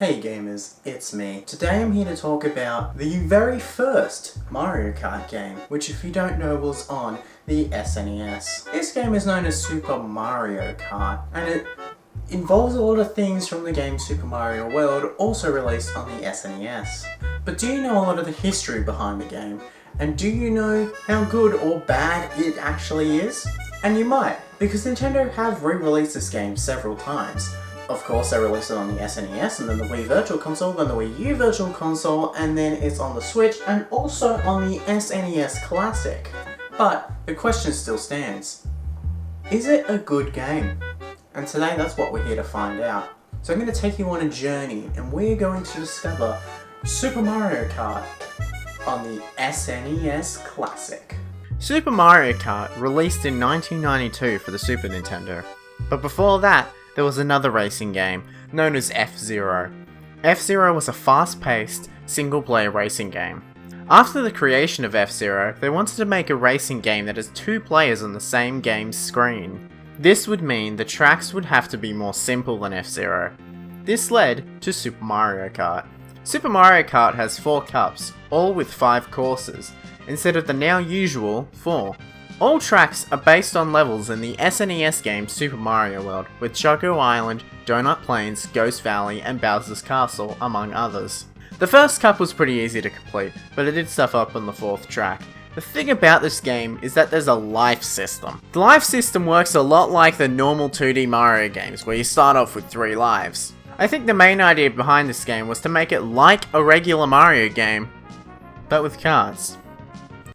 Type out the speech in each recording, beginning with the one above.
Hey gamers, it's me. Today I'm here to talk about the very first Mario Kart game, which if you don't know was on the SNES. This game is known as Super Mario Kart, and it involves a lot of things from the game Super Mario World, also released on the SNES. But do you know a lot of the history behind the game? And do you know how good or bad it actually is? And you might, because Nintendo have re-released this game several times. Of course, they released it on the SNES, and then the Wii Virtual Console, then the Wii U Virtual Console, and then it's on the Switch, and also on the SNES Classic. But the question still stands. Is it a good game? And today that's what we're here to find out. So I'm going to take you on a journey, and we're going to discover Super Mario Kart on the SNES Classic. Super Mario Kart released in 1992 for the Super Nintendo. But before that, there was another racing game, known as F-Zero. F-Zero was a fast-paced, single-player racing game. After the creation of F-Zero, they wanted to make a racing game that has two players on the same game's screen. This would mean the tracks would have to be more simple than F-Zero. This led to Super Mario Kart. Super Mario Kart has 4 cups, all with 5 courses, instead of the now usual 4. All tracks are based on levels in the SNES game Super Mario World, with Choco Island, Donut Plains, Ghost Valley, and Bowser's Castle, among others. The first cup was pretty easy to complete, but it did stuff up on the 4th track. The thing about this game is that there's a life system. The life system works a lot like the normal 2D Mario games, where you start off with 3 lives. I think the main idea behind this game was to make it like a regular Mario game, but with cards.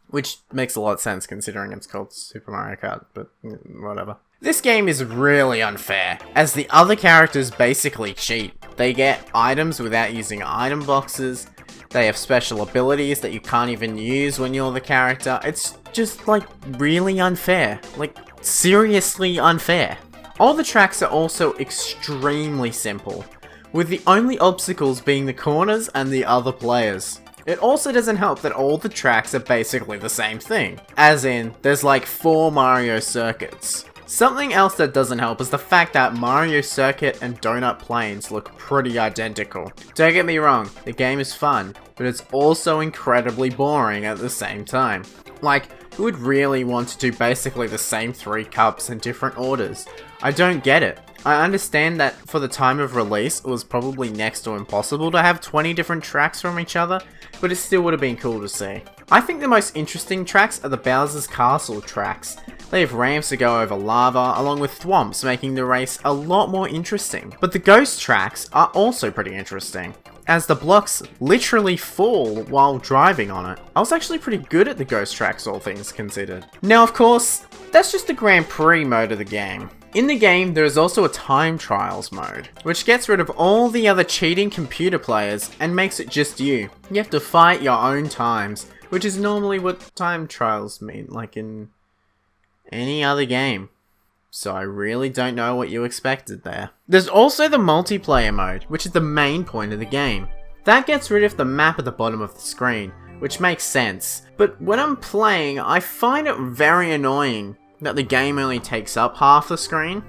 Which makes a lot of sense considering it's called Super Mario Kart, but whatever. This game is really unfair, as the other characters basically cheat. They get items without using item boxes, they have special abilities that you can't even use when you're the character. It's just like really unfair, like seriously unfair. All the tracks are also extremely simple, with the only obstacles being the corners and the other players. It also doesn't help that all the tracks are basically the same thing, as in, there's like 4 Mario circuits. Something else that doesn't help is the fact that Mario Circuit and Donut Plains look pretty identical. Don't get me wrong, the game is fun, but it's also incredibly boring at the same time. Like, who would really want to do basically the same 3 cups in different orders? I don't get it. I understand that for the time of release, it was probably next to impossible to have 20 different tracks from each other, but it still would have been cool to see. I think the most interesting tracks are the Bowser's Castle tracks. They have ramps to go over lava, along with thwomps, making the race a lot more interesting. But the ghost tracks are also pretty interesting, as the blocks literally fall while driving on it. I was actually pretty good at the ghost tracks, all things considered. Now of course, that's just the Grand Prix mode of the game. In the game, there is also a time trials mode, which gets rid of all the other cheating computer players and makes it just you. You have to fight your own times, which is normally what time trials mean, like in any other game. So I really don't know what you expected there. There's also the multiplayer mode, which is the main point of the game. That gets rid of the map at the bottom of the screen, which makes sense. But when I'm playing, I find it very annoying that the game only takes up half the screen.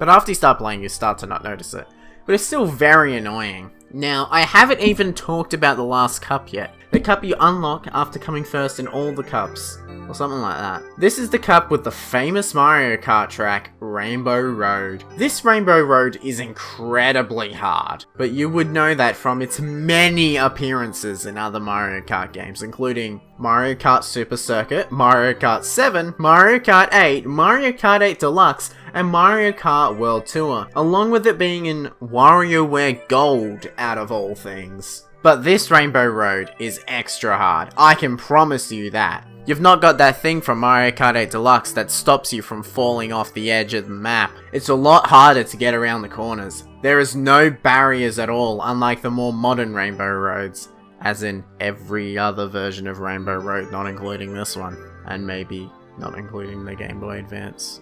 But after you start playing, you start to not notice it. But it's still very annoying. Now, I haven't even talked about the last cup yet. The cup you unlock after coming first in all the cups, or something like that. This is the cup with the famous Mario Kart track, Rainbow Road. This Rainbow Road is incredibly hard, but you would know that from its many appearances in other Mario Kart games, including Mario Kart Super Circuit, Mario Kart 7, Mario Kart 8, Mario Kart 8 Deluxe, and Mario Kart World Tour, along with it being in WarioWare Gold, out of all things. But this Rainbow Road is extra hard, I can promise you that. You've not got that thing from Mario Kart 8 Deluxe that stops you from falling off the edge of the map. It's a lot harder to get around the corners. There is no barriers at all, unlike the more modern Rainbow Roads. As in every other version of Rainbow Road, not including this one. And maybe not including the Game Boy Advance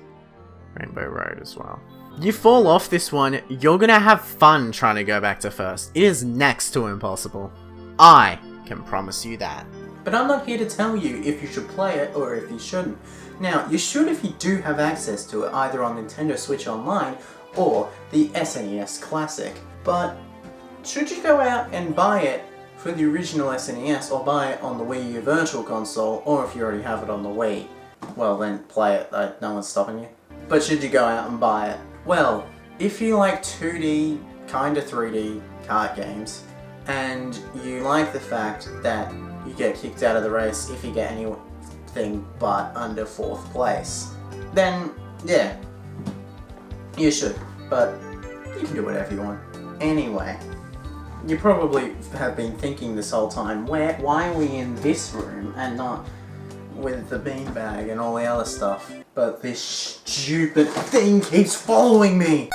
Rainbow Road as well. You fall off this one, you're gonna have fun trying to go back to first. It is next to impossible. I can promise you that. But I'm not here to tell you if you should play it or if you shouldn't. Now, you should if you do have access to it, either on Nintendo Switch Online or the SNES Classic. But should you go out and buy it for the original SNES or buy it on the Wii U Virtual Console, or if you already have it on the Wii, well then play it, no one's stopping you. But should you go out and buy it? Well, if you like 2D, kinda 3D kart games, and you like the fact that you get kicked out of the race if you get anything but under 4th place, then yeah, you should, but you can do whatever you want. Anyway, you probably have been thinking this whole time, why are we in this room and not with the beanbag and all the other stuff? But this stupid thing keeps following me!